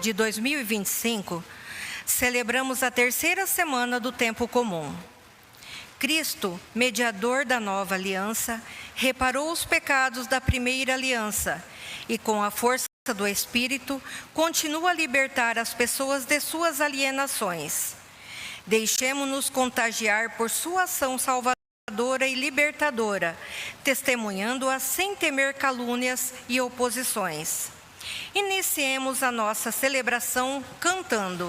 de 2025, celebramos a terceira semana do tempo comum. Cristo, mediador da nova aliança, reparou os pecados da primeira aliança e, com a força do Espírito, continua a libertar as pessoas de suas alienações. Deixemo-nos contagiar por sua ação salvadora e libertadora, testemunhando-a sem temer calúnias e oposições. Iniciemos a nossa celebração cantando.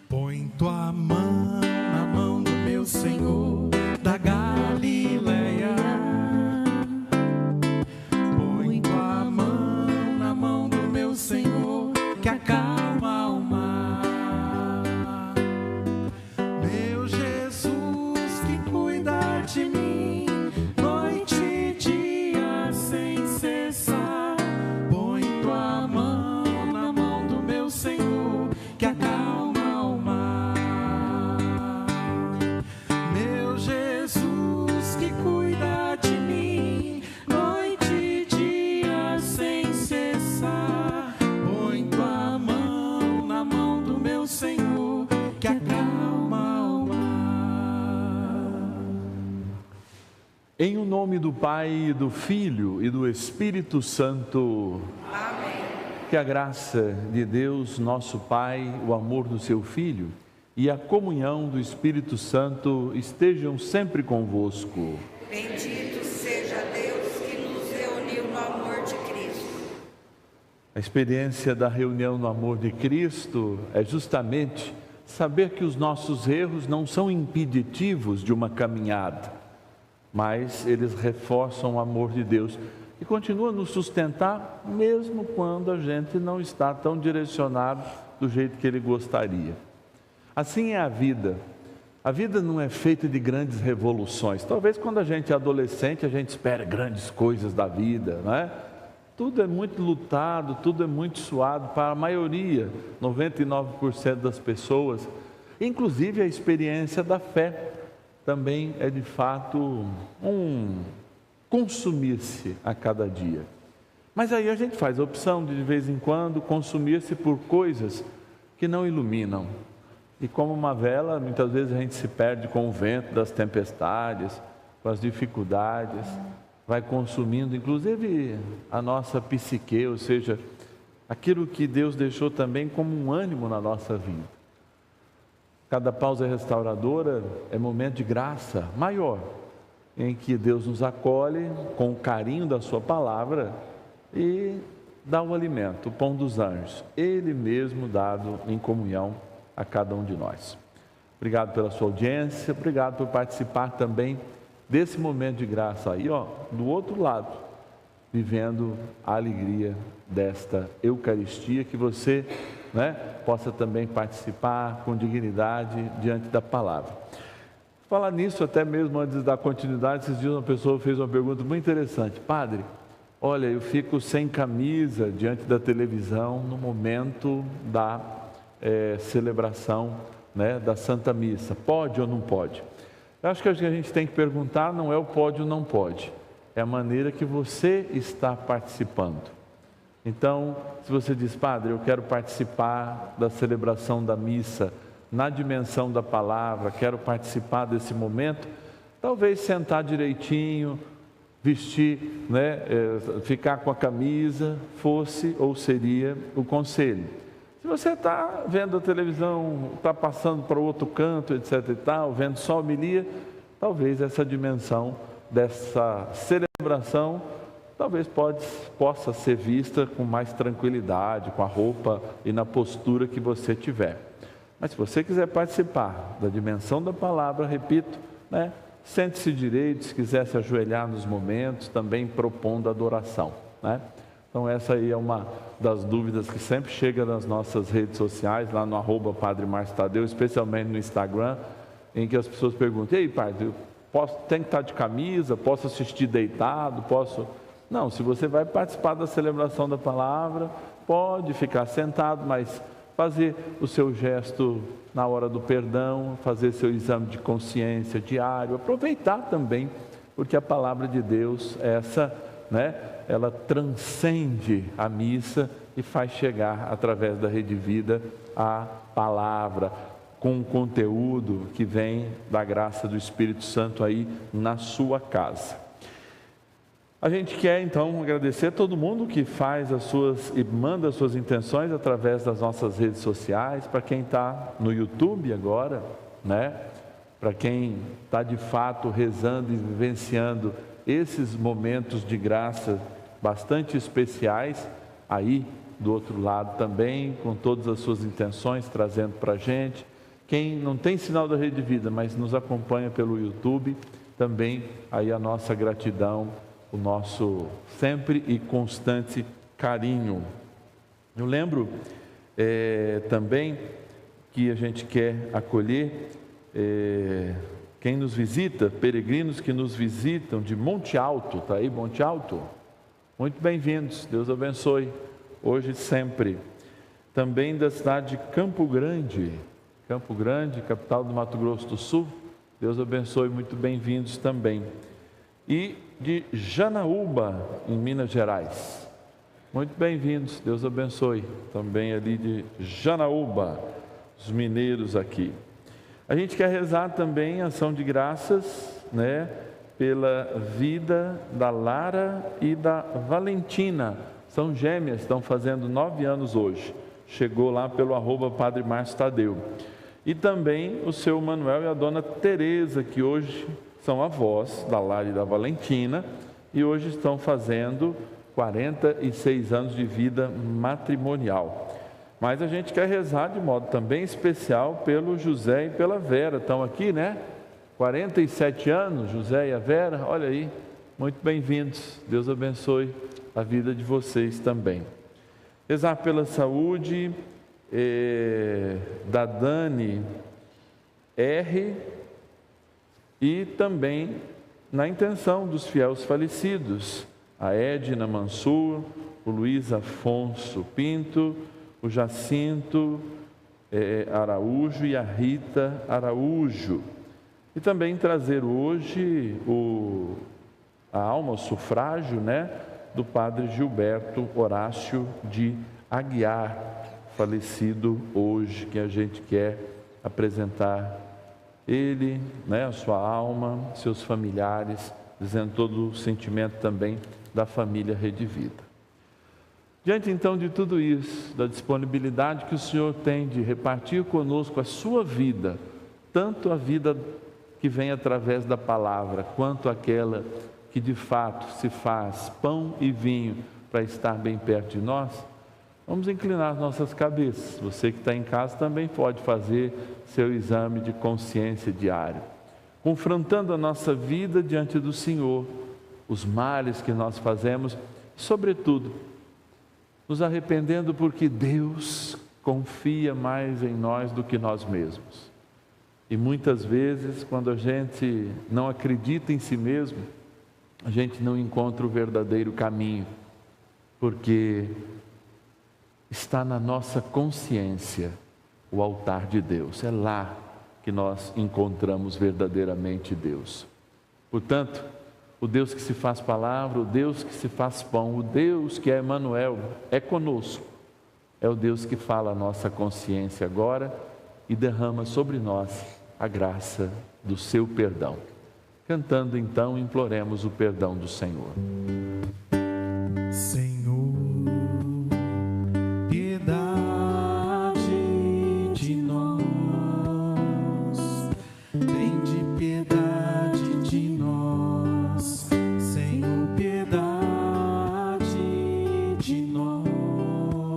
Põe tua mão na mão do meu Senhor da Galileia. Põe tua mão na mão do meu Senhor que acalma o mar. Meu Jesus que cuida de mim, noite e dia sem cessar. Põe tua mão na mão do meu Senhor que acalma o mar. Meu Jesus que cuida de mim, noite e dia sem cessar. Põe tua mão na mão do meu Senhor que acalma o mar. Em o nome do Pai, do Filho e do Espírito Santo. Amém. Que a graça de Deus, nosso Pai, o amor do seu Filho e a comunhão do Espírito Santo estejam sempre convosco. Bendito seja Deus que nos reuniu no amor de Cristo. A experiência da reunião no amor de Cristo é justamente saber que os nossos erros não são impeditivos de uma caminhada, mas eles reforçam o amor de Deus e continua a nos sustentar mesmo quando a gente não está tão direcionado do jeito que Ele gostaria. Assim é a vida. A vida não é feita de grandes revoluções. Talvez quando a gente é adolescente a gente espera grandes coisas da vida, não é? Tudo é muito lutado, tudo é muito suado para a maioria, 99% das pessoas. Inclusive a experiência da fé também é de fato um consumir-se a cada dia. Mas aí a gente faz a opção de vez em quando consumir-se por coisas que não iluminam. E como uma vela, muitas vezes a gente se perde com o vento das tempestades, com as dificuldades, vai consumindo inclusive a nossa psique, ou seja, aquilo que Deus deixou também como um ânimo na nossa vida. Cada pausa restauradora é momento de graça maior, em que Deus nos acolhe com o carinho da sua palavra e dá o alimento, o pão dos anjos, Ele mesmo dado em comunhão a cada um de nós. Obrigado pela sua audiência, obrigado por participar também desse momento de graça aí, ó, do outro lado, vivendo a alegria desta Eucaristia, que você, possa também participar com dignidade diante da palavra. Falar nisso, até mesmo antes da continuidade, esses dias uma pessoa fez uma pergunta muito interessante. Padre, olha, eu fico sem camisa diante da televisão no momento da celebração da Santa Missa. Pode ou não pode? Eu acho que a gente tem que perguntar não é o pode ou não pode, é a maneira que você está participando. Então, se você diz, Padre, eu quero participar da celebração da missa, na dimensão da palavra, quero participar desse momento, talvez sentar direitinho, vestir, ficar com a camisa, fosse ou seria o conselho. Se você está vendo a televisão, está passando para outro canto, etc e tal, vendo só a homilia, talvez essa dimensão dessa celebração, talvez possa ser vista com mais tranquilidade, com a roupa e na postura que você tiver. Mas se você quiser participar da dimensão da palavra, repito, sente-se direito, se quiser se ajoelhar nos momentos, também propondo adoração, Então essa aí é uma das dúvidas que sempre chega nas nossas redes sociais, lá no @Padre Márcio Tadeu, especialmente no Instagram, em que as pessoas perguntam, e aí, Padre, tem que estar de camisa, posso assistir deitado, posso... Não, se você vai participar da celebração da palavra, pode ficar sentado, mas fazer o seu gesto na hora do perdão, fazer seu exame de consciência diário, aproveitar também, porque a palavra de Deus, essa né, ela transcende a missa e faz chegar através da Rede Vida a palavra com um conteúdo que vem da graça do Espírito Santo aí na sua casa. A gente quer então agradecer a todo mundo que faz as suas e manda as suas intenções através das nossas redes sociais, para quem está no YouTube agora, né? Para quem está de fato rezando e vivenciando esses momentos de graça bastante especiais, aí do outro lado também, com todas as suas intenções, trazendo para a gente. Quem não tem sinal da Rede Vida, mas nos acompanha pelo YouTube, também aí a nossa gratidão, o nosso sempre e constante carinho. Eu lembro também que a gente quer acolher quem nos visita, peregrinos que nos visitam de Monte Alto. Está aí Monte Alto? Muito bem-vindos, Deus abençoe, hoje e sempre. Também da cidade de Campo Grande, capital do Mato Grosso do Sul, Deus abençoe, muito bem-vindos também. E de Janaúba, em Minas Gerais, muito bem-vindos, Deus abençoe, também ali de Janaúba, os mineiros aqui. A gente quer rezar também ação de graças, né, pela vida da Lara e da Valentina, são gêmeas, estão fazendo 9 anos hoje, chegou lá pelo @Padre Márcio Tadeu. E também o seu Manuel e a dona Tereza, que hoje são avós da Lara e da Valentina, e hoje estão fazendo 46 anos de vida matrimonial. Mas a gente quer rezar de modo também especial pelo José e pela Vera, estão aqui, né? 47 anos, José e a Vera, olha aí, muito bem-vindos, Deus abençoe a vida de vocês também. Rezar pela saúde da Dani R. e também na intenção dos fiéis falecidos, a Edna Mansur, o Luiz Afonso Pinto, o Jacinto Araújo e a Rita Araújo. E também trazer hoje a alma, o sufrágio, né, do padre Gilberto Horácio de Aguiar, falecido hoje, que a gente quer apresentar ele, né, a sua alma, seus familiares, dizendo todo o sentimento também da família Rede Vida. Diante então de tudo isso, da disponibilidade que o Senhor tem de repartir conosco a sua vida, tanto a vida que vem através da palavra, quanto aquela que de fato se faz pão e vinho para estar bem perto de nós, vamos inclinar as nossas cabeças. Você que está em casa também pode fazer seu exame de consciência diário, confrontando a nossa vida diante do Senhor, os males que nós fazemos, sobretudo, nos arrependendo porque Deus confia mais em nós do que nós mesmos. E muitas vezes, quando a gente não acredita em si mesmo, a gente não encontra o verdadeiro caminho, porque está na nossa consciência o altar de Deus. É lá que nós encontramos verdadeiramente Deus. Portanto, o Deus que se faz palavra, o Deus que se faz pão, o Deus que é Emmanuel, é conosco. É o Deus que fala a nossa consciência agora e derrama sobre nós a graça do seu perdão. Cantando então, imploremos o perdão do Senhor. Senhor, piedade de nós, tende piedade de nós. Senhor, piedade de nós,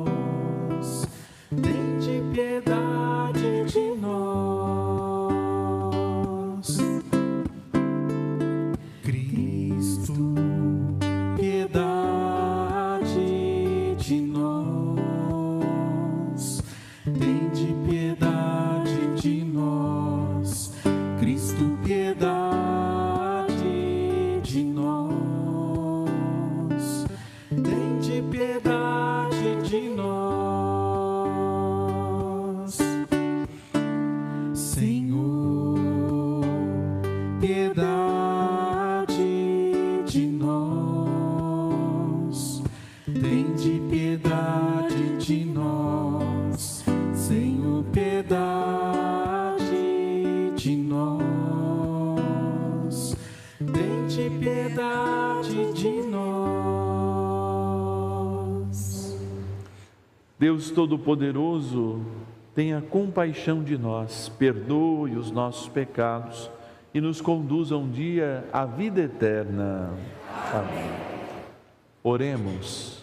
tende piedade de nós. Cristo, piedade de nós. Deus Todo-Poderoso, tenha compaixão de nós, perdoe os nossos pecados e nos conduza um dia à vida eterna. Amém. Oremos.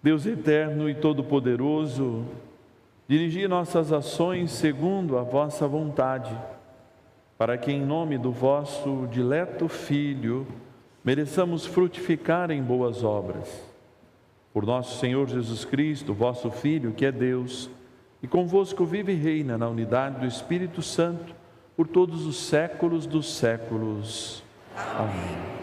Deus eterno e todo-poderoso, dirigi nossas ações segundo a vossa vontade, para que em nome do vosso dileto Filho mereçamos frutificar em boas obras. Por nosso Senhor Jesus Cristo, vosso Filho, que é Deus, e convosco vive e reina na unidade do Espírito Santo, por todos os séculos dos séculos. Amém.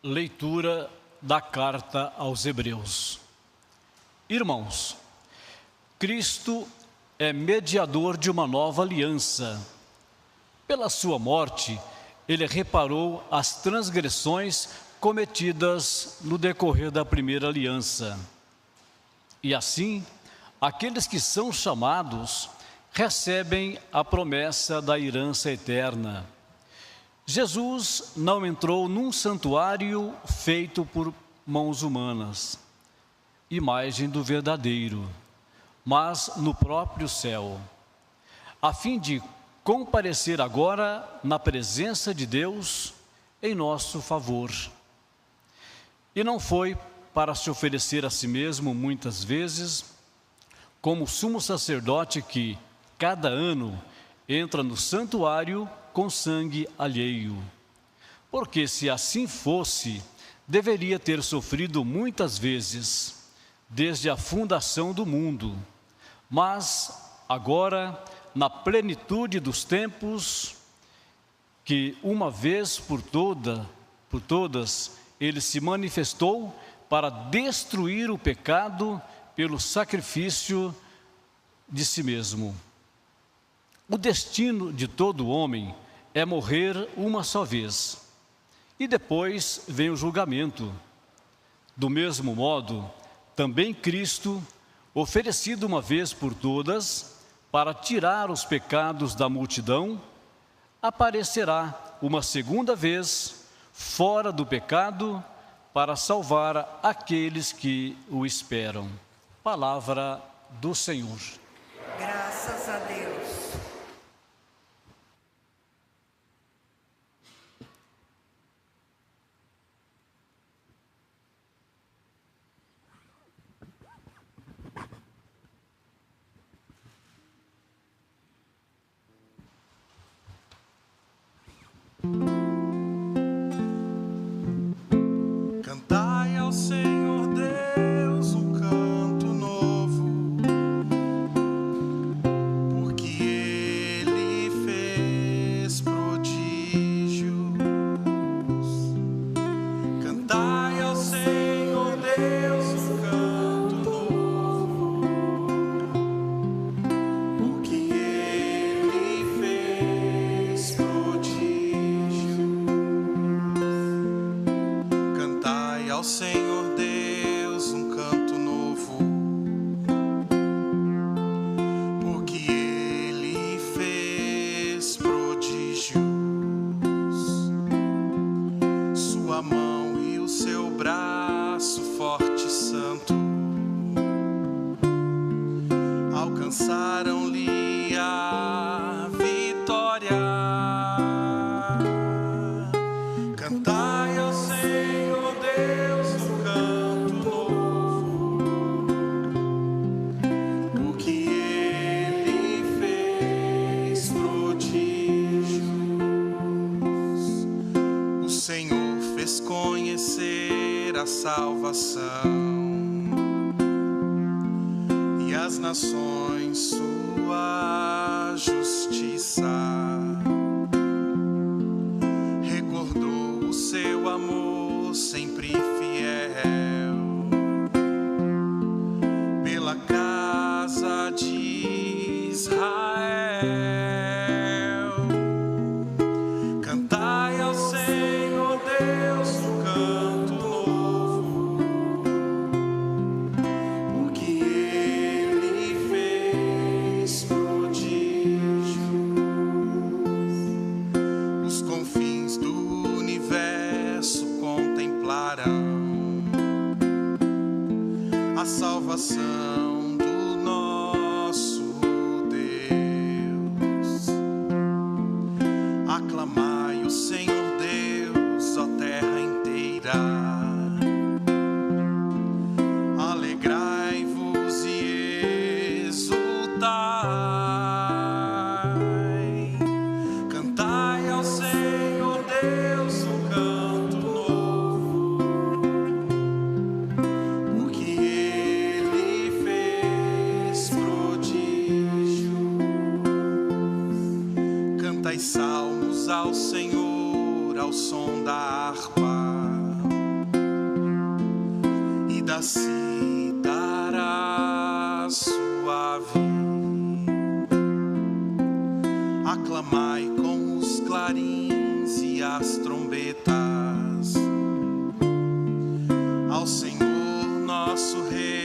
Leitura da carta aos Hebreus. Irmãos, Cristo é mediador de uma nova aliança. Pela sua morte, ele reparou as transgressões cometidas no decorrer da primeira aliança. E assim, aqueles que são chamados recebem a promessa da herança eterna. Jesus não entrou num santuário feito por mãos humanas, imagem do verdadeiro, mas no próprio céu, a fim de comparecer agora na presença de Deus em nosso favor. E não foi para se oferecer a si mesmo muitas vezes, como sumo sacerdote que, cada ano, entra no santuário com sangue alheio. Porque se assim fosse, deveria ter sofrido muitas vezes, desde a fundação do mundo. Mas agora, na plenitude dos tempos, que uma vez por todas, ele se manifestou para destruir o pecado pelo sacrifício de si mesmo. O destino de todo homem é morrer uma só vez, e depois vem o julgamento. Do mesmo modo, também Cristo, oferecido uma vez por todas, para tirar os pecados da multidão, aparecerá uma segunda vez, fora do pecado, para salvar aqueles que o esperam. Palavra do Senhor. Graças a Deus. Cantai ao Senhor Deus um canto novo, porque Ele fez prodígios. Cantai ao Senhor Deus um canto novo, porque Ele fez prodígios. Cantai ao Senhor Deus um canto novo, porque Ele fez prodígios. Sua mão e o seu braço forte e santo alcançaram-lhe a vitória. Cantai ao Senhor Deus um canto novo, porque Ele fez prodígios. O Senhor fez conhecer a salvação, e as nações sua justiça. Recordou o seu amor sempre fiel, pela casa de Israel. Cantai ao Senhor Deus um canto novo, porque Ele fez prodígios. Os confins do universo contemplarão a salvação do nosso Deus. Aclamai o Senhor Deus, ó terra inteira. Alegrai-vos e exultai. Cantai ao Senhor Deus um canto novo, porque Ele fez prodígios. Cantai salmos ao Senhor ao som da harpa e da cítara suave. Aclamai com os clarins e as trombetas ao Senhor nosso Rei.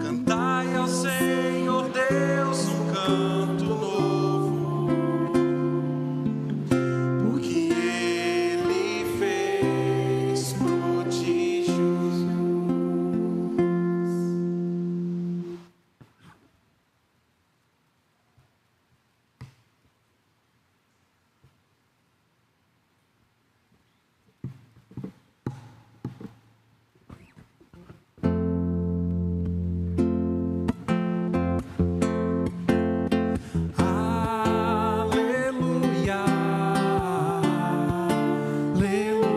Cantai ao Senhor Deus um canto novo, porque Ele fez prodígios. Aleluia, aleluia,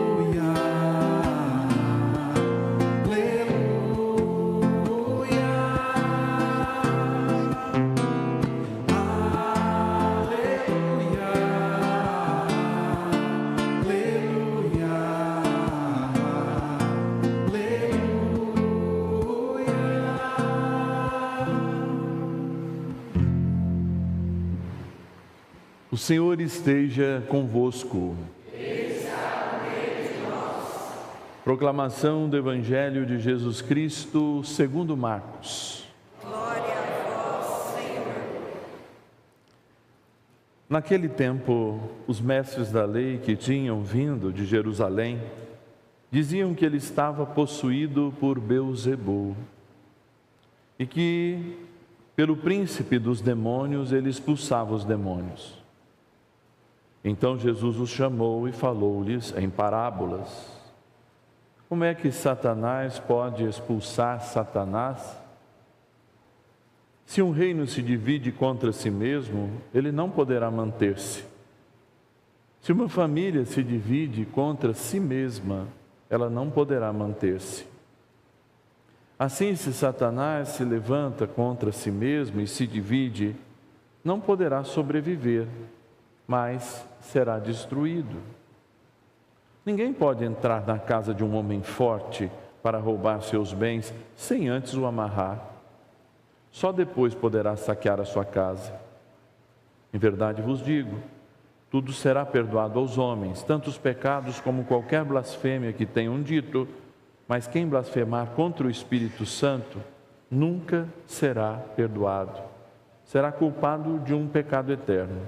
O Senhor esteja convosco. Proclamação do Evangelho de Jesus Cristo segundo Marcos. Glória a vós, Senhor. Naquele tempo, os mestres da lei que tinham vindo de Jerusalém diziam que ele estava possuído por Beelzebul e que, pelo príncipe dos demônios, ele expulsava os demônios. Então Jesus os chamou e falou-lhes em parábolas. Como é que Satanás pode expulsar Satanás? Se um reino se divide contra si mesmo, ele não poderá manter-se. Se uma família se divide contra si mesma, ela não poderá manter-se. Assim, se Satanás se levanta contra si mesmo e se divide, não poderá sobreviver, mas será destruído. Ninguém pode entrar na casa de um homem forte para roubar seus bens sem antes o amarrar. Só depois poderá saquear a sua casa. Em verdade vos digo, tudo será perdoado aos homens, tanto os pecados como qualquer blasfêmia que tenham dito, mas quem blasfemar contra o Espírito Santo nunca será perdoado. Será culpado de um pecado eterno.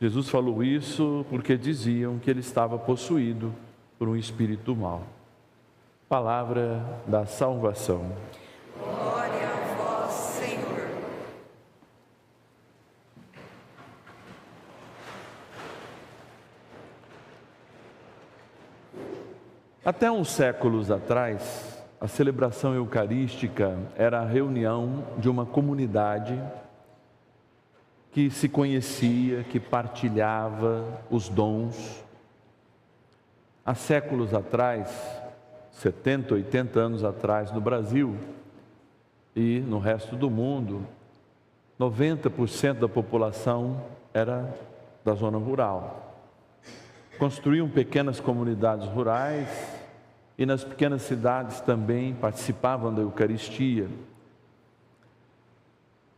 Jesus falou isso porque diziam que ele estava possuído por um espírito mau. Palavra da salvação. Glória a vós, Senhor. Até uns séculos atrás, a celebração eucarística era a reunião de uma comunidade que se conhecia, que partilhava os dons. Há séculos atrás, 70, 80 anos atrás, no Brasil e no resto do mundo, 90% da população era da zona rural. Construíam pequenas comunidades rurais e nas pequenas cidades também participavam da Eucaristia.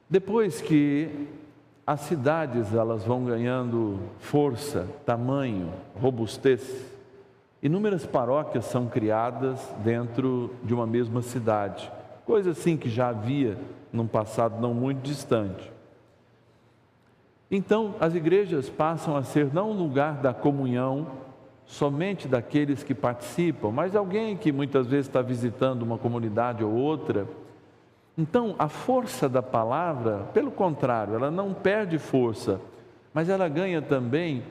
Depois que as cidades elas vão ganhando força, tamanho, robustez, inúmeras paróquias são criadas dentro de uma mesma cidade, coisa assim que já havia num passado não muito distante. Então, as igrejas passam a ser não um lugar da comunhão somente daqueles que participam, mas alguém que muitas vezes está visitando uma comunidade ou outra. Então, a força da palavra, pelo contrário, ela não perde força, mas ela ganha também,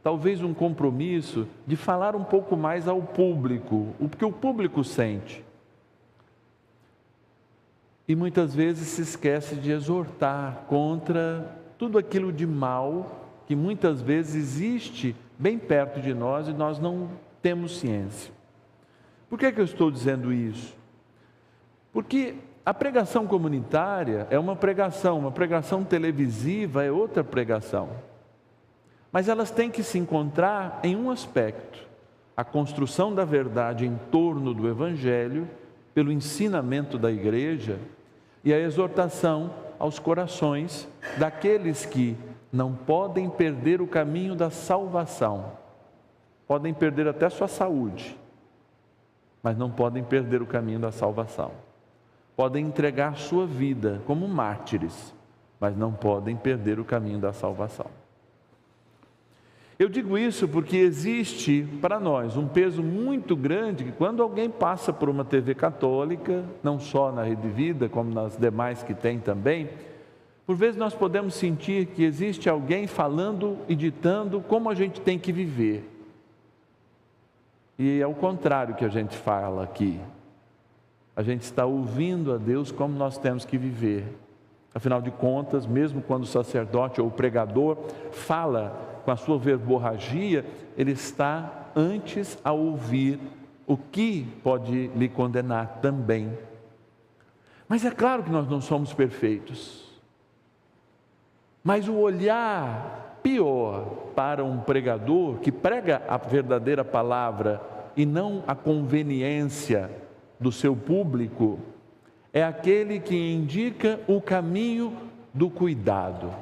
talvez, um compromisso de falar um pouco mais ao público, o que o público sente. E muitas vezes se esquece de exortar contra tudo aquilo de mal que muitas vezes existe bem perto de nós e nós não temos ciência. Por que eu estou dizendo isso? Porque a pregação comunitária é uma pregação televisiva é outra pregação. Mas elas têm que se encontrar em um aspecto: a construção da verdade em torno do Evangelho, pelo ensinamento da igreja, e a exortação aos corações daqueles que não podem perder o caminho da salvação. Podem perder até sua saúde, mas não podem perder o caminho da salvação. Podem entregar sua vida como mártires, mas não podem perder o caminho da salvação. Eu digo isso porque existe para nós um peso muito grande que quando alguém passa por uma TV católica, não só na Rede Vida, como nas demais que tem também, por vezes nós podemos sentir que existe alguém falando e ditando como a gente tem que viver. E é o contrário que a gente fala aqui. A gente está ouvindo a Deus como nós temos que viver. Afinal de contas, mesmo quando o sacerdote ou o pregador fala com a sua verborragia, ele está antes a ouvir o que pode lhe condenar também. Mas é claro que nós não somos perfeitos. Mas o olhar pior para um pregador que prega a verdadeira palavra e não a conveniência do seu público, é aquele que indica o caminho do cuidado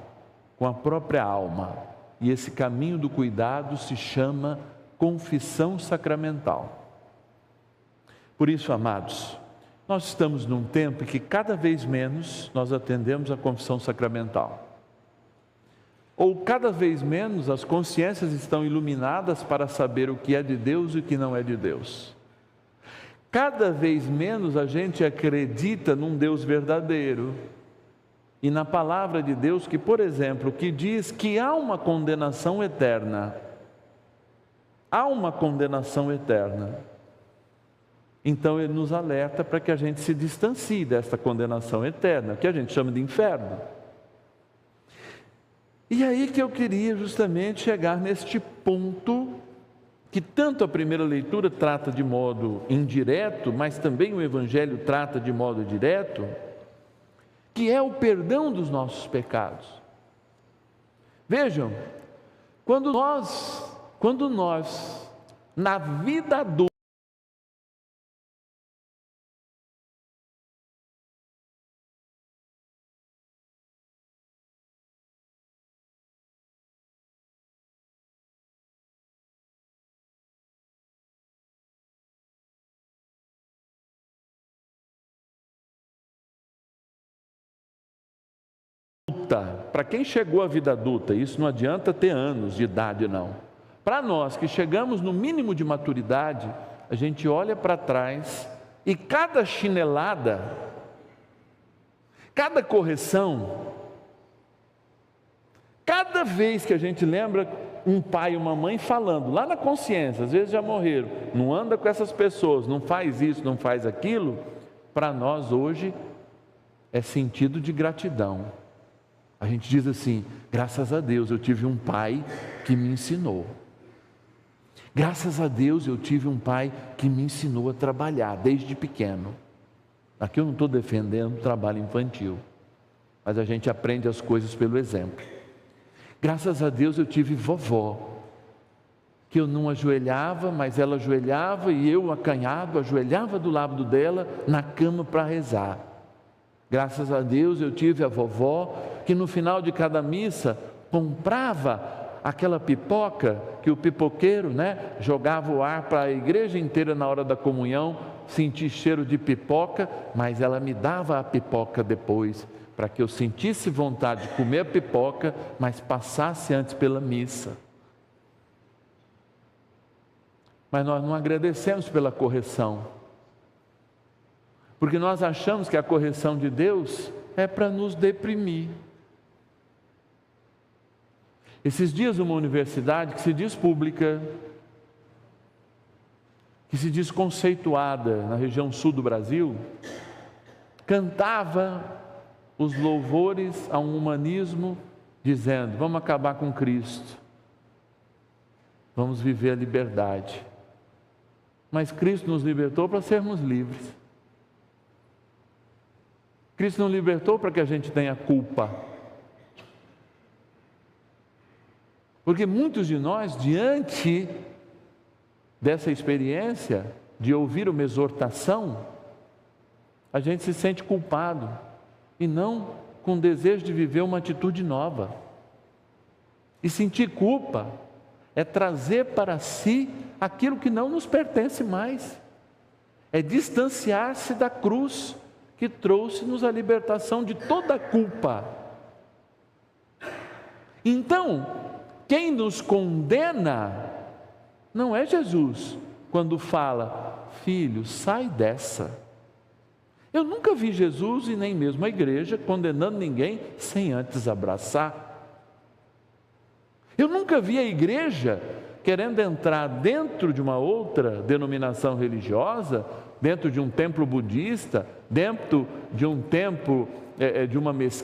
com a própria alma. E esse caminho do cuidado se chama confissão sacramental. Por isso, amados, nós estamos num tempo em que cada vez menos nós atendemos a confissão sacramental. Ou cada vez menos as consciências estão iluminadas para saber o que é de Deus e o que não é de Deus. Cada vez menos a gente acredita num Deus verdadeiro e na palavra de Deus que, por exemplo, que diz que há uma condenação eterna. Há uma condenação eterna. Então ele nos alerta para que a gente se distancie desta condenação eterna, que a gente chama de inferno. E aí que eu queria justamente chegar neste ponto que tanto a primeira leitura trata de modo indireto, mas também o Evangelho trata de modo direto, que é o perdão dos nossos pecados. Vejam, quando nós na vida adulta, para quem chegou à vida adulta, isso não adianta ter anos de idade não. Para nós que chegamos no mínimo de maturidade, a gente olha para trás e cada chinelada, cada correção, cada vez que a gente lembra um pai e uma mãe falando, lá na consciência, às vezes já morreram, não anda com essas pessoas, não faz isso, não faz aquilo, para nós hoje é sentido de gratidão. A gente diz assim, graças a Deus eu tive um pai que me ensinou. Graças a Deus eu tive um pai que me ensinou a trabalhar desde pequeno. Aqui eu não estou defendendo o trabalho infantil, mas a gente aprende as coisas pelo exemplo. Graças a Deus eu tive vovó. que eu não ajoelhava, mas ela ajoelhava e eu, acanhado, ajoelhava do lado dela na cama para rezar. Graças a Deus eu tive a vovó que no final de cada missa comprava aquela pipoca que o pipoqueiro, jogava o ar para a igreja inteira na hora da comunhão, sentir cheiro de pipoca, mas ela me dava a pipoca depois, para que eu sentisse vontade de comer a pipoca, mas passasse antes pela missa. Mas nós não agradecemos pela correção, porque nós achamos que a correção de Deus é para nos deprimir. Esses dias uma universidade que se diz pública, que se diz conceituada na região sul do Brasil, cantava os louvores a um humanismo, dizendo: vamos acabar com Cristo, vamos viver a liberdade. Mas Cristo nos libertou para sermos livres. Cristo não libertou para que a gente tenha culpa. Porque muitos de nós, diante dessa experiência de ouvir uma exortação, a gente se sente culpado e não com desejo de viver uma atitude nova. E sentir culpa é trazer para si aquilo que não nos pertence mais. É distanciar-se da cruz que trouxe-nos a libertação de toda a culpa. Então, quem nos condena não é Jesus, quando fala: filho, sai dessa. Eu nunca vi Jesus e nem mesmo a igreja condenando ninguém sem antes abraçar. Eu nunca vi a igreja querendo entrar dentro de uma outra denominação religiosa, dentro de um templo budista, dentro de um templo, de uma mesquita,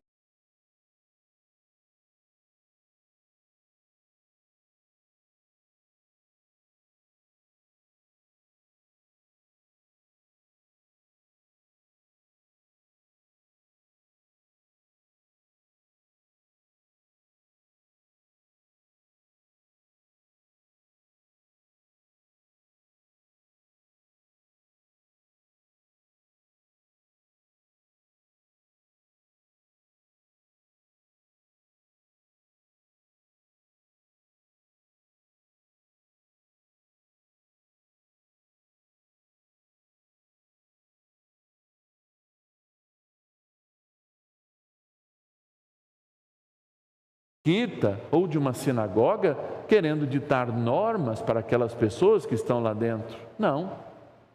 ou de uma sinagoga, querendo ditar normas para aquelas pessoas que estão lá dentro. Não,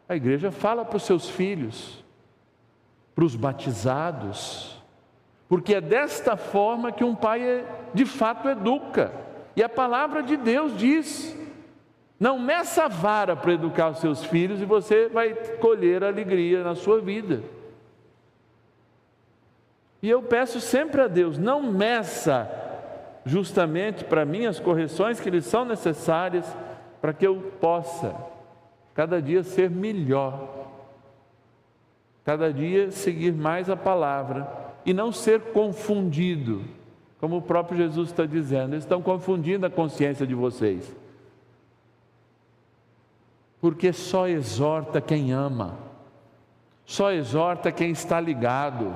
a igreja fala para os seus filhos, para os batizados, porque é desta forma que um pai de fato educa. E a palavra de Deus diz: não meça a vara para educar os seus filhos e você vai colher alegria na sua vida. E eu peço sempre a Deus: não meça justamente para mim as correções que lhes são necessárias para que eu possa cada dia ser melhor, cada dia seguir mais a palavra e não ser confundido, como o próprio Jesus está dizendo. Eles estão confundindo a consciência de vocês, porque só exorta quem ama, só exorta quem está ligado.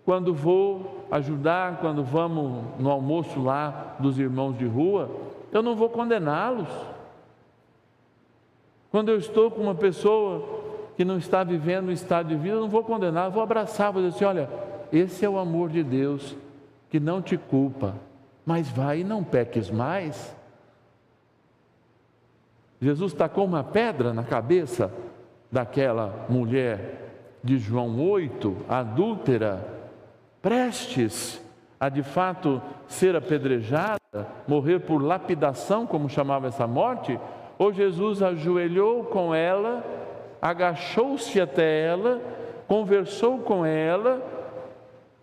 Quando vou ajudar, quando vamos no almoço lá dos irmãos de rua, eu não vou condená-los. Quando eu estou com uma pessoa que não está vivendo um estado de vida, eu não vou condenar, eu vou abraçar, vou dizer assim: olha, esse é o amor de Deus que não te culpa, mas vai e não peques mais. Jesus tacou uma pedra na cabeça daquela mulher de João 8, adúltera, prestes a de fato ser apedrejada, morrer por lapidação, como chamava essa morte. Ou Jesus ajoelhou com ela, agachou-se até ela, conversou com ela,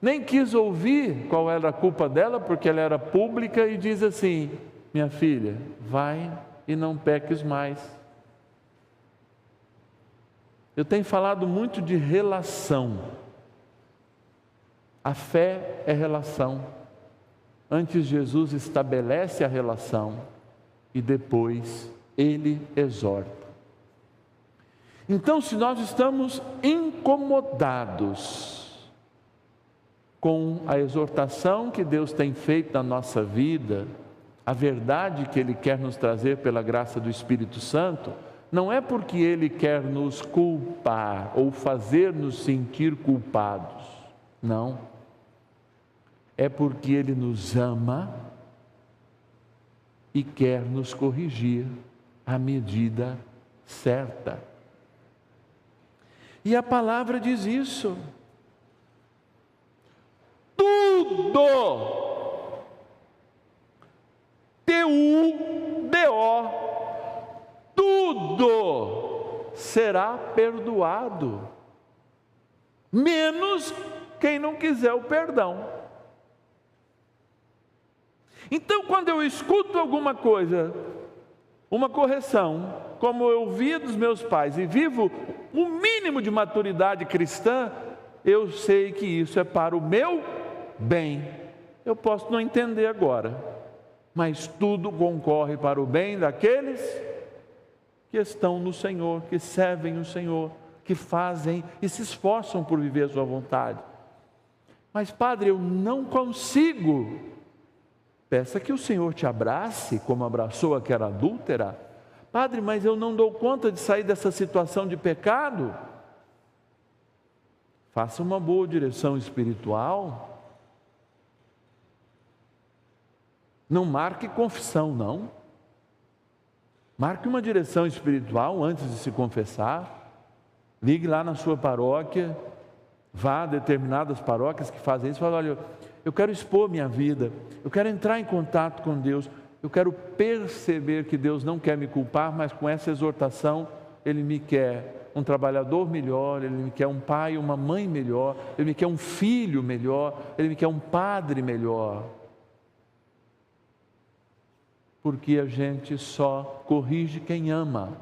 nem quis ouvir qual era a culpa dela, porque ela era pública, e diz assim: minha filha, vai e não peques mais. Eu tenho falado muito de relação. A fé é relação. Antes Jesus estabelece a relação e depois ele exorta. Então, se nós estamos incomodados com a exortação que Deus tem feito na nossa vida, a verdade que Ele quer nos trazer pela graça do Espírito Santo, não é porque Ele quer nos culpar ou fazer-nos sentir culpados, não. É porque Ele nos ama e quer nos corrigir à medida certa. E a palavra diz isso. Tudo, T-U-D-O, tudo será perdoado, menos quem não quiser o perdão. Então, quando eu escuto alguma coisa, uma correção, como eu ouvi dos meus pais e vivo o mínimo de maturidade cristã, eu sei que isso é para o meu bem. Eu posso não entender agora, mas tudo concorre para o bem daqueles que estão no Senhor, que servem o Senhor, que fazem e se esforçam por viver a sua vontade. Mas, Padre, eu não consigo. Peça que o Senhor te abrace, como abraçou aquela adúltera. Padre, mas eu não dou conta de sair dessa situação de pecado. Faça uma boa direção espiritual. Não marque confissão, não. Marque uma direção espiritual antes de se confessar. Ligue lá na sua paróquia. Vá a determinadas paróquias que fazem isso. Fala, olha, eu quero expor minha vida. Eu quero entrar em contato com Deus. Eu quero perceber que Deus não quer me culpar, mas com essa exortação Ele me quer um trabalhador melhor, Ele me quer um pai, uma mãe melhor, Ele me quer um filho melhor, Ele me quer um padre melhor. Porque a gente só corrige quem ama.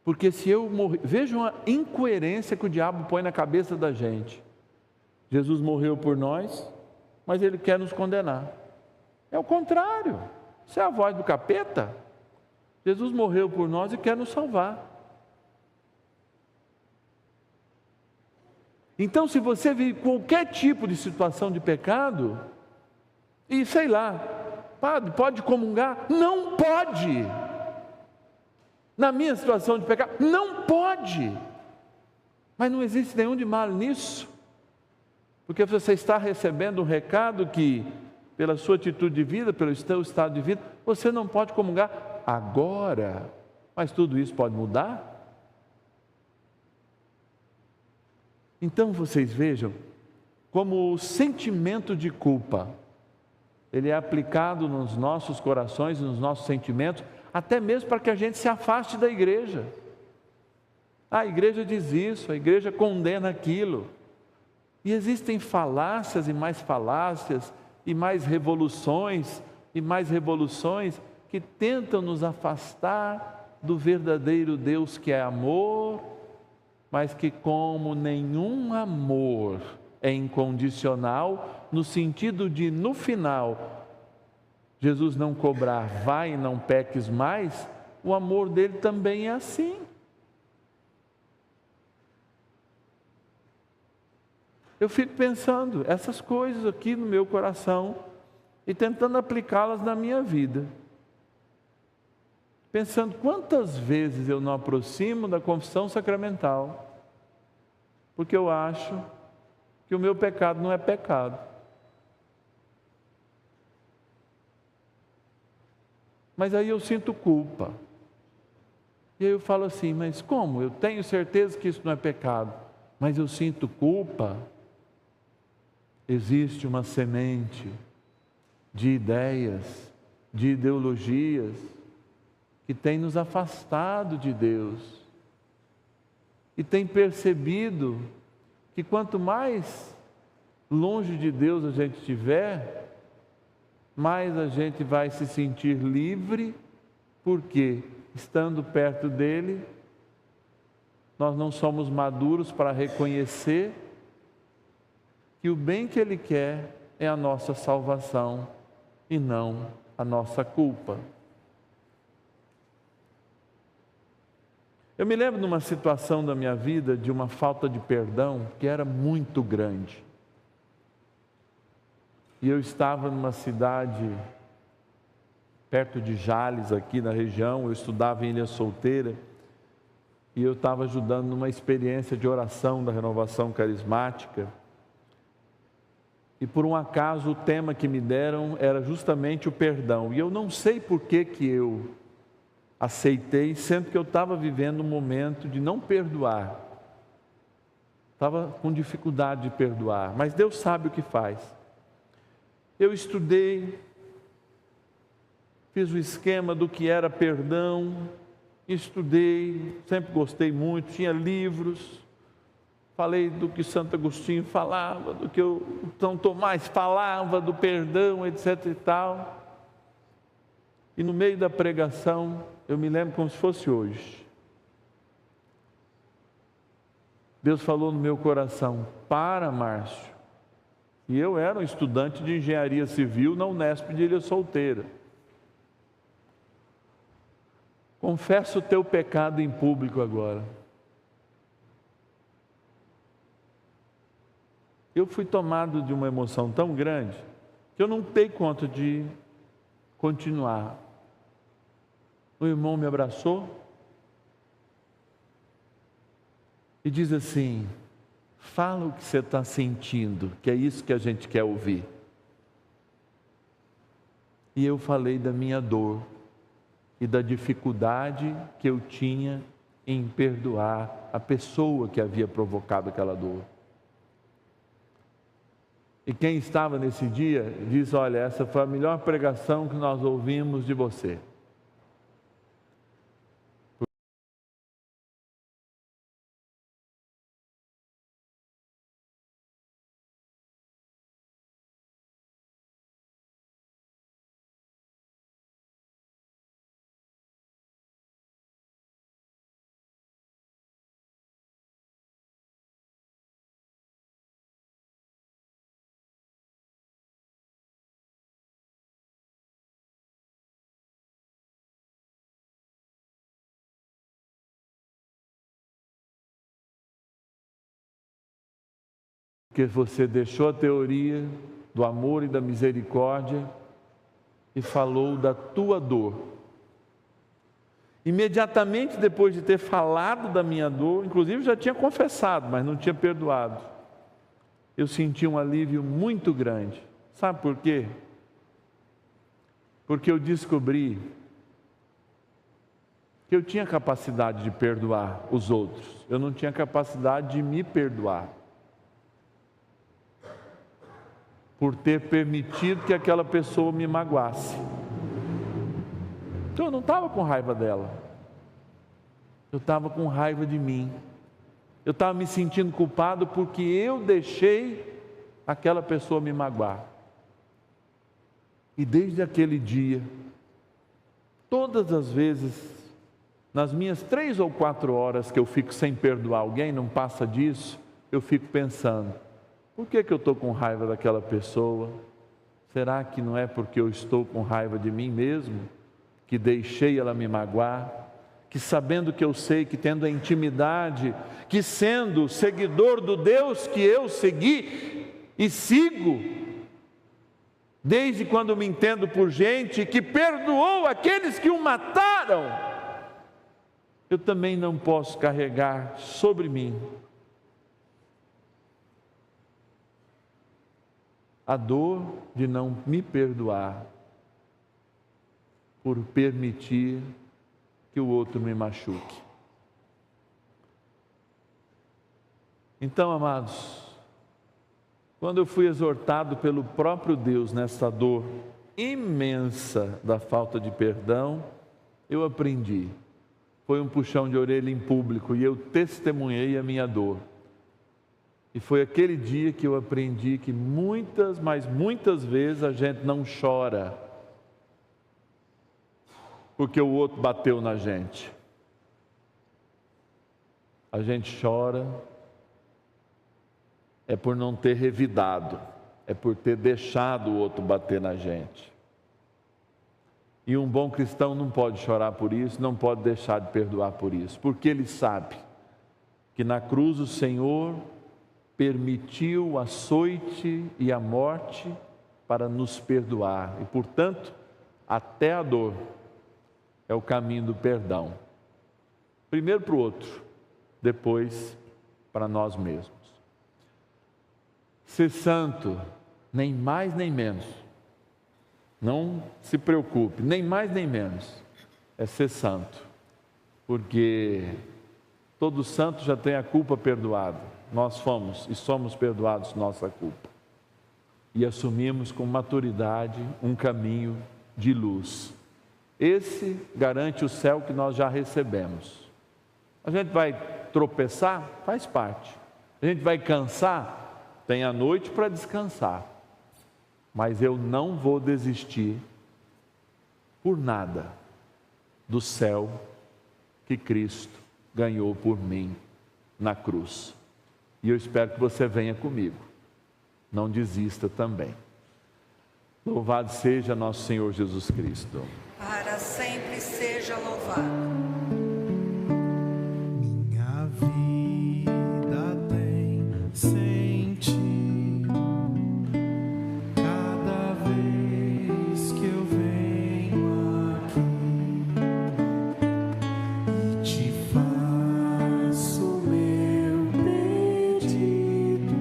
Porque se eu morrer, vejam a incoerência que o diabo põe na cabeça da gente. Jesus morreu por nós, mas Ele quer nos condenar. É o contrário. Isso é a voz do capeta. Jesus morreu por nós e quer nos salvar. Então, se você vive qualquer tipo de situação de pecado, e sei lá, Padre, pode comungar? Não pode. Na minha situação de pecado, não pode. Mas não existe nenhum de mal nisso. Porque você está recebendo um recado que, pela sua atitude de vida, pelo seu estado de vida, você não pode comungar agora. Mas tudo isso pode mudar? Então vocês vejam como o sentimento de culpa, ele é aplicado nos nossos corações, nos nossos sentimentos, até mesmo para que a gente se afaste da igreja. A igreja diz isso, a igreja condena aquilo. E existem falácias e mais falácias, e mais revoluções que tentam nos afastar do verdadeiro Deus que é amor, mas que, como nenhum amor é incondicional, no sentido de, no final, Jesus não cobrar, vai e não peques mais, o amor dele também é assim. Eu fico pensando essas coisas aqui no meu coração e tentando aplicá-las na minha vida. Pensando quantas vezes eu não aproximo da confissão sacramental, porque eu acho que o meu pecado não é pecado. Mas aí eu sinto culpa. E aí eu falo assim, mas como? Eu tenho certeza que isso não é pecado, mas eu sinto culpa. Existe uma semente de ideias, de ideologias, que tem nos afastado de Deus. E tem percebido que quanto mais longe de Deus a gente estiver, mais a gente vai se sentir livre, porque estando perto dele, nós não somos maduros para reconhecer que que o bem que Ele quer é a nossa salvação e não a nossa culpa. Eu me lembro de uma situação da minha vida de uma falta de perdão que era muito grande. E eu estava numa cidade perto de Jales, aqui na região, eu estudava em Ilha Solteira, e eu estava ajudando numa experiência de oração da Renovação Carismática. E por um acaso o tema que me deram era justamente o perdão. E eu não sei por que eu aceitei, sendo que eu estava vivendo um momento de não perdoar. Estava com dificuldade de perdoar, mas Deus sabe o que faz. Eu estudei, fiz o esquema do que era perdão, estudei, sempre gostei muito, tinha livros, falei do que Santo Agostinho falava, do que o São Tomás falava, do perdão, etc. e tal. E no meio da pregação, eu me lembro como se fosse hoje. Deus falou no meu coração: para, Márcio. E eu era um estudante de engenharia civil na Unesp de Ilha Solteira. Confessa o teu pecado em público agora. Eu fui tomado de uma emoção tão grande que eu não dei conta de continuar. O irmão me abraçou e diz assim: fala o que você está sentindo, que é isso que a gente quer ouvir. E eu falei da minha dor e da dificuldade que eu tinha em perdoar a pessoa que havia provocado aquela dor. E quem estava nesse dia diz: olha, essa foi a melhor pregação que nós ouvimos de você. Porque você deixou a teoria do amor e da misericórdia e falou da tua dor. Imediatamente depois de ter falado da minha dor, inclusive já tinha confessado, mas não tinha perdoado, eu senti um alívio muito grande. Sabe por quê? Porque eu descobri que eu tinha capacidade de perdoar os outros, eu não tinha capacidade de me perdoar, por ter permitido que aquela pessoa me magoasse. Então eu não estava com raiva dela, eu estava com raiva de mim. Eu estava me sentindo culpado porque eu deixei aquela pessoa me magoar. E desde aquele dia, todas as vezes, nas minhas 3 ou 4 horas que eu fico sem perdoar alguém, não passa disso, eu fico pensando: por que eu estou com raiva daquela pessoa? Será que não é porque eu estou com raiva de mim mesmo, que deixei ela me magoar? Que sabendo que eu sei, que tendo a intimidade, que sendo seguidor do Deus que eu segui e sigo, desde quando me entendo por gente, que perdoou aqueles que o mataram, eu também não posso carregar sobre mim a dor de não me perdoar por permitir que o outro me machuque. Então, amados, quando eu fui exortado pelo próprio Deus nessa dor imensa da falta de perdão, eu aprendi. Foi um puxão de orelha em público e eu testemunhei a minha dor. E foi aquele dia que eu aprendi que muitas, mas muitas vezes a gente não chora porque o outro bateu na gente. A gente chora é por não ter revidado, é por ter deixado o outro bater na gente. E um bom cristão não pode chorar por isso, não pode deixar de perdoar por isso, porque ele sabe que na cruz o Senhor permitiu o açoite e a morte para nos perdoar. E, portanto, até a dor é o caminho do perdão. Primeiro para o outro, depois para nós mesmos. Ser santo, nem mais nem menos. Não se preocupe, nem mais nem menos. É ser santo. Porque todo santo já tem a culpa perdoada. Nós fomos e somos perdoados nossa culpa. E assumimos com maturidade um caminho de luz. Esse garante o céu que nós já recebemos. A gente vai tropeçar? Faz parte. A gente vai cansar? Tem a noite para descansar. Mas eu não vou desistir por nada do céu que Cristo ganhou por mim na cruz. E eu espero que você venha comigo. Não desista também. Louvado seja nosso Senhor Jesus Cristo. Para sempre seja louvado. Minha vida tem sentido cada vez que eu venho aqui e te faço meu pedido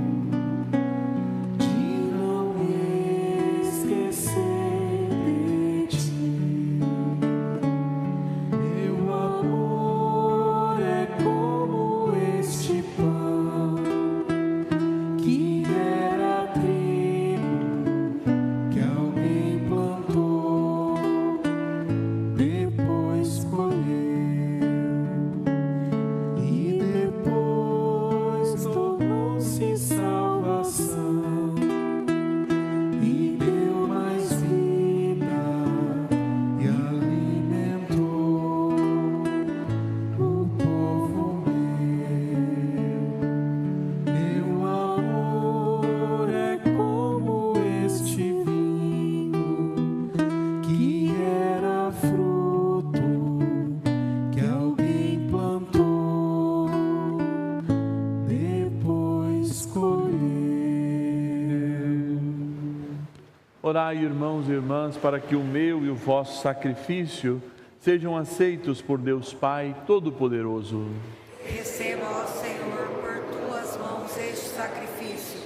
de não me esquecer de ti. Meu amor é como este pão que era trigo que alguém plantou, depois colheu e depois tornou-se salvação e deu mais vida e alimentou o povo meu. Meu amor é como este vinho que era fruto que alguém plantou, depois colheu. Orai, irmãos e irmãs, para que o meu e o vosso sacrifício sejam aceitos por Deus Pai Todo-Poderoso. Receba, ó Senhor, por tuas mãos este sacrifício,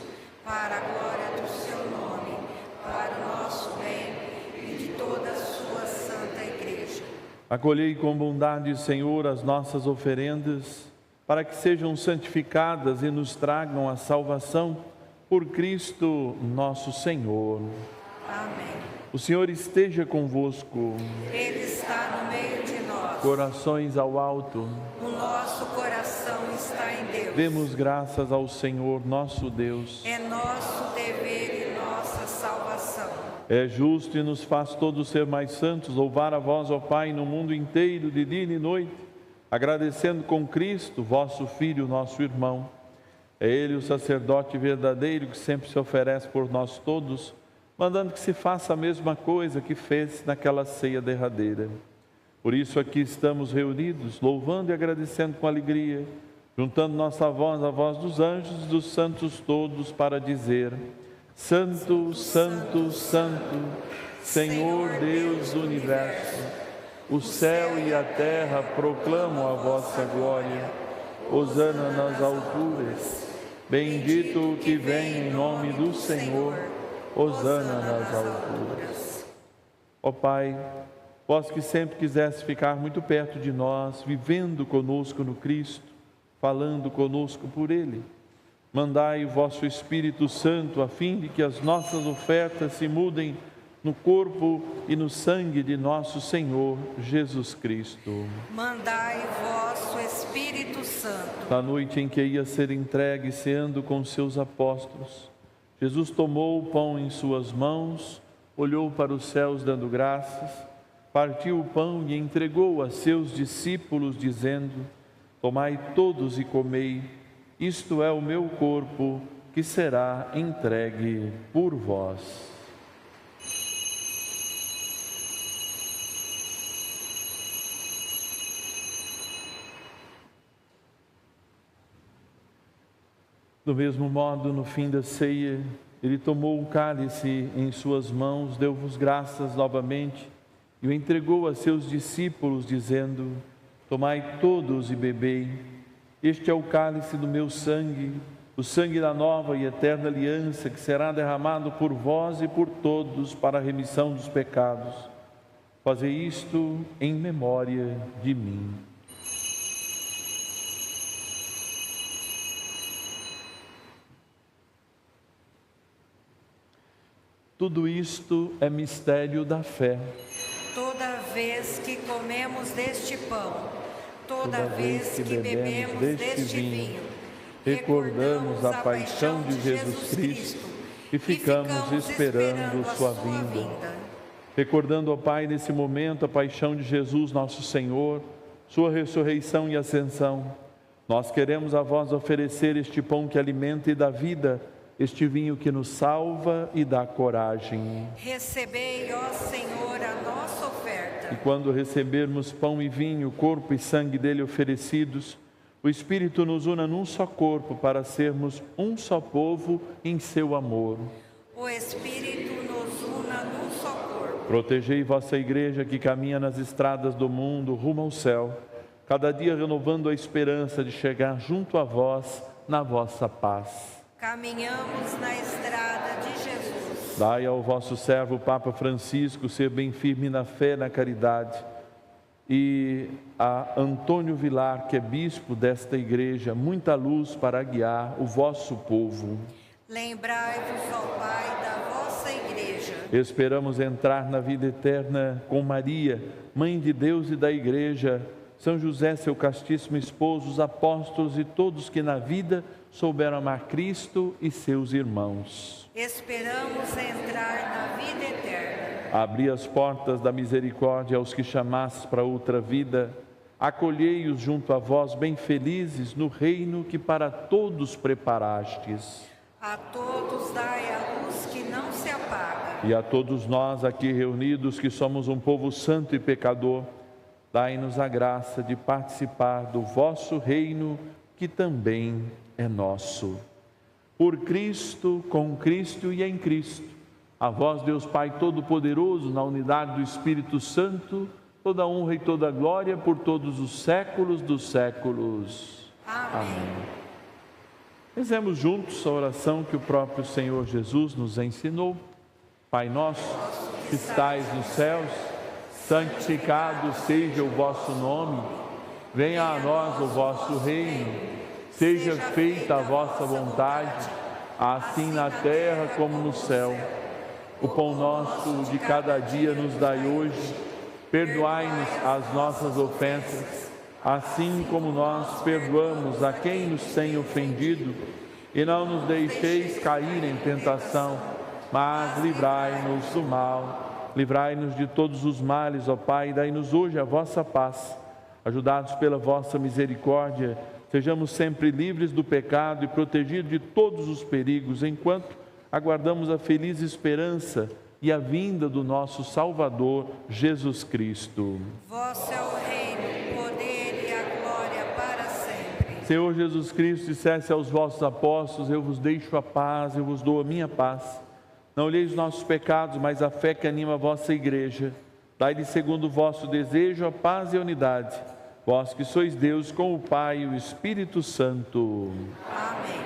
para a glória do seu nome, para o nosso bem e de toda a sua santa igreja. Acolhei com bondade, Senhor, as nossas oferendas, para que sejam santificadas e nos tragam a salvação por Cristo nosso Senhor. Amém. O Senhor esteja convosco. Ele está no meio de nós. Corações ao alto. O nosso coração está em Deus. Demos graças ao Senhor nosso Deus. É nosso dever e nossa salvação. É justo e nos faz todos ser mais santos, louvar a vós, ó Pai, no mundo inteiro, de dia e noite, agradecendo com Cristo, vosso Filho, nosso irmão. É Ele o sacerdote verdadeiro que sempre se oferece por nós todos, mandando que se faça a mesma coisa que fez naquela ceia derradeira. Por isso aqui estamos reunidos, louvando e agradecendo com alegria, juntando nossa voz à voz dos anjos e dos santos todos para dizer: Santo, Santo, Santo, Senhor Deus do Universo, o céu e a terra proclamam a vossa glória. Hosana nas alturas, bendito o que vem em nome do Senhor. Hosana nas alturas. Ó Pai, vós que sempre quiseste ficar muito perto de nós, vivendo conosco no Cristo, falando conosco por Ele, mandai o vosso Espírito Santo a fim de que as nossas ofertas se mudem no corpo e no sangue de nosso Senhor Jesus Cristo. Mandai vosso Espírito Santo. Na noite em que ia ser entregue, ceando com seus apóstolos, Jesus tomou o pão em suas mãos, olhou para os céus dando graças, partiu o pão e entregou a seus discípulos, dizendo: Tomai todos e comei, isto é o meu corpo, que será entregue por vós. Do mesmo modo, no fim da ceia, ele tomou o cálice em suas mãos, deu-vos graças novamente e o entregou a seus discípulos, dizendo: tomai todos e bebei, este é o cálice do meu sangue, o sangue da nova e eterna aliança, que será derramado por vós e por todos para a remissão dos pecados. Fazei isto em memória de mim. Tudo isto é mistério da fé. Toda vez que comemos deste pão, toda vez que bebemos deste vinho, recordamos a paixão de Jesus Cristo e ficamos esperando sua vinda. Recordando, ó Pai, nesse momento a paixão de Jesus, nosso Senhor, sua ressurreição e ascensão, nós queremos a vós oferecer este pão que alimenta e dá vida, este vinho que nos salva e dá coragem. Recebei, ó Senhor, a nossa oferta. E quando recebermos pão e vinho, corpo e sangue dele oferecidos, o Espírito nos una num só corpo para sermos um só povo em seu amor. O Espírito nos una num só corpo. Protegei vossa igreja que caminha nas estradas do mundo rumo ao céu, cada dia renovando a esperança de chegar junto a vós na vossa paz. Caminhamos na estrada de Jesus. Dai ao vosso servo o Papa Francisco ser bem firme na fé e na caridade, e a Antônio Vilar, que é bispo desta igreja, muita luz para guiar o vosso povo. Lembrai-vos, ó Pai, da vossa igreja. Esperamos entrar na vida eterna com Maria, Mãe de Deus e da igreja, São José, seu castíssimo esposo, os apóstolos e todos que na vida souberam amar Cristo e seus irmãos. Esperamos entrar na vida eterna. Abri as portas da misericórdia aos que chamastes para outra vida. Acolhei-os junto a vós, bem felizes, no reino que para todos preparastes. A todos dai a luz que não se apaga. E a todos nós aqui reunidos, que somos um povo santo e pecador, dai-nos a graça de participar do vosso reino, que também é nosso. Por Cristo, com Cristo e em Cristo, a vós, Deus Pai Todo-Poderoso, na unidade do Espírito Santo, toda honra e toda glória por todos os séculos dos séculos. Amém. Rezemos juntos a oração que o próprio Senhor Jesus nos ensinou. Pai nosso, que estais nos céus, santificado seja o vosso nome, venha a nós o vosso reino, seja feita a vossa vontade, assim na terra como no céu. O pão nosso de cada dia nos dai hoje, perdoai-nos as nossas ofensas, assim como nós perdoamos a quem nos tem ofendido, e não nos deixeis cair em tentação, mas livrai-nos do mal. Livrai-nos de todos os males, ó Pai, e dai-nos hoje a vossa paz. Ajudados pela vossa misericórdia, sejamos sempre livres do pecado e protegidos de todos os perigos, enquanto aguardamos a feliz esperança e a vinda do nosso Salvador, Jesus Cristo. Vosso é o reino, o poder e a glória para sempre. Senhor Jesus Cristo, disseste aos vossos apóstolos: eu vos deixo a paz, eu vos dou a minha paz. Não olheis os nossos pecados, mas a fé que anima a vossa igreja. Dai-lhe segundo o vosso desejo a paz e a unidade. Vós que sois Deus com o Pai e o Espírito Santo. Amém.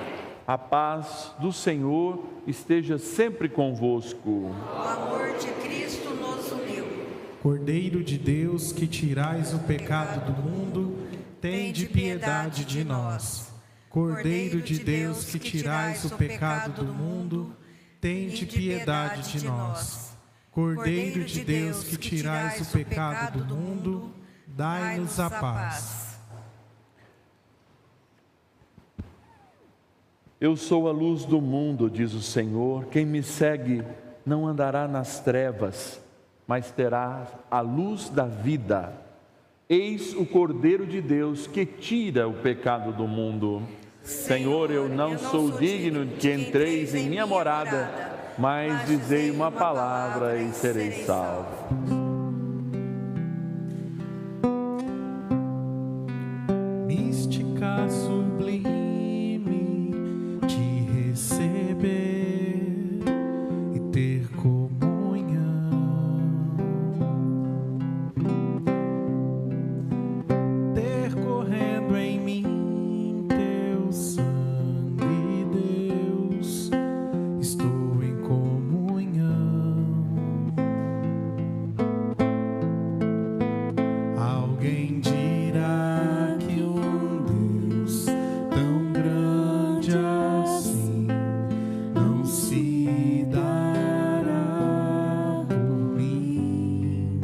A paz do Senhor esteja sempre convosco. O amor de Cristo nos uniu. Cordeiro de Deus, que tirais o pecado do mundo, tende piedade de nós. Cordeiro de Deus, que tirais o pecado do mundo, tende piedade de nós. Cordeiro de Deus, que tirais o pecado do mundo, dai-nos a paz. Eu sou a luz do mundo, diz o Senhor. Quem me segue não andará nas trevas, mas terá a luz da vida. Eis o Cordeiro de Deus que tira o pecado do mundo. Senhor, eu não sou digno de que entreis em minha morada, mas dizei uma palavra e serei salvo. Mística sublime, te receber e ter comunhão, ter correndo em mim teu sangue, Deus, estou em comunhão. Alguém dirá que Deus tão grande assim não se dará por mim.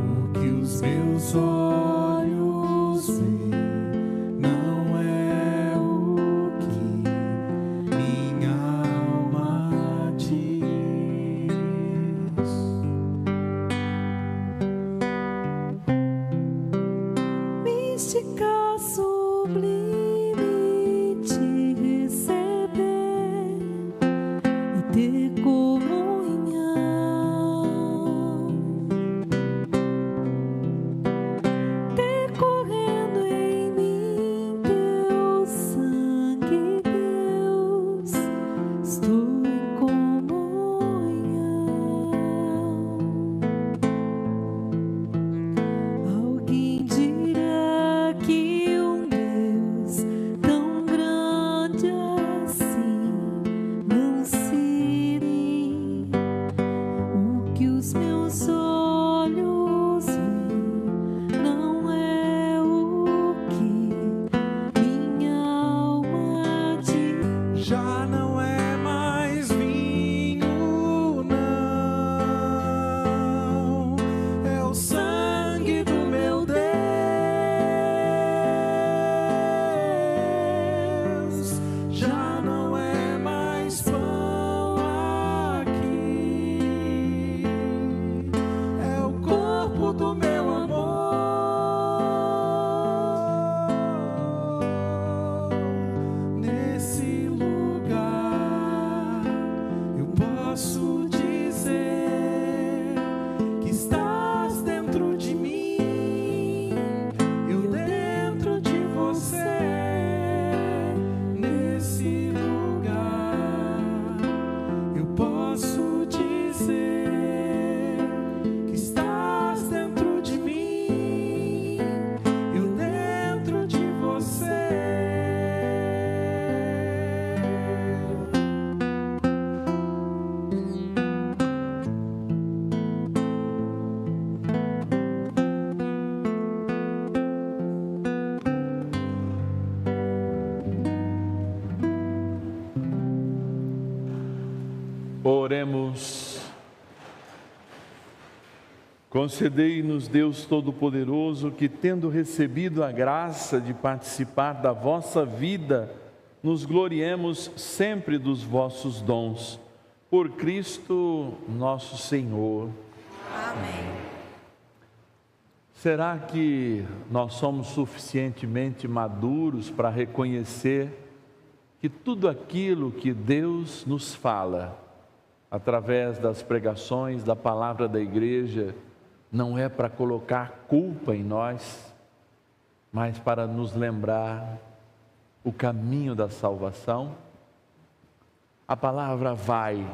O que os meus olhos veem não é o que minha alma diz. Mística sublime, te receber e ter comunhão, ter correndo em mim teu sangue, Deus, estou em comunhão. Alguém dirá que Deus tão grande assim não se tem. O que os meus olhos veem não é o que minha alma diz. Já não é mais vinho, não, é o sangue do meu Deus. Já não é mais pão aqui, é o corpo do meu amor. Nesse lugar eu posso dizer que estás dentro de mim, eu dentro de você. Nesse lugar eu posso dizer que estás dentro de mim, eu dentro de você. Oremos. Concedei-nos, Deus Todo-Poderoso, que, tendo recebido a graça de participar da vossa vida, nos gloriemos sempre dos vossos dons. Por Cristo nosso Senhor. Amém. Será que nós somos suficientemente maduros para reconhecer que tudo aquilo que Deus nos fala, através das pregações, da palavra da igreja, não é para colocar culpa em nós, mas para nos lembrar o caminho da salvação? A palavra vai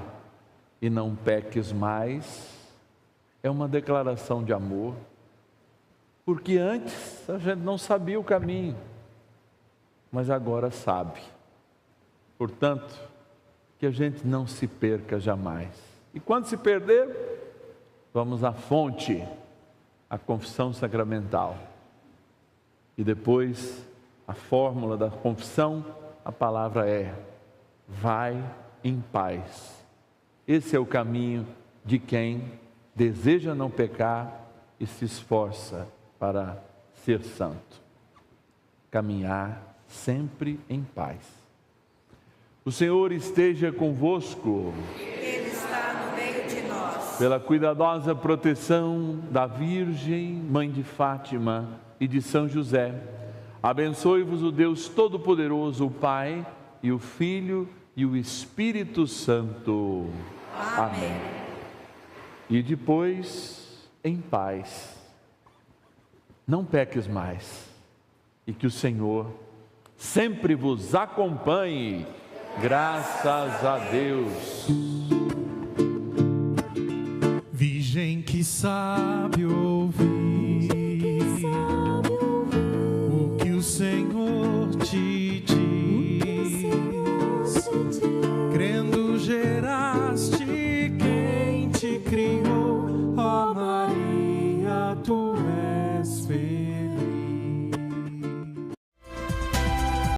e não peques mais é uma declaração de amor, porque antes a gente não sabia o caminho, mas agora sabe. Portanto, que a gente não se perca jamais. E quando se perder, vamos à fonte, a confissão sacramental. E depois, a fórmula da confissão, a palavra é: vai em paz. Esse é o caminho de quem deseja não pecar e se esforça para ser santo. Caminhar sempre em paz. O Senhor esteja convosco. Ele está no meio de nós. Pela cuidadosa proteção da Virgem, Mãe de Fátima e de São José, Abençoe-vos o Deus Todo-Poderoso, o Pai, e o Filho, e o Espírito Santo. Amém. E depois, em paz. Não peques mais. E que o Senhor sempre vos acompanhe. Graças a Deus. Virgem que sabe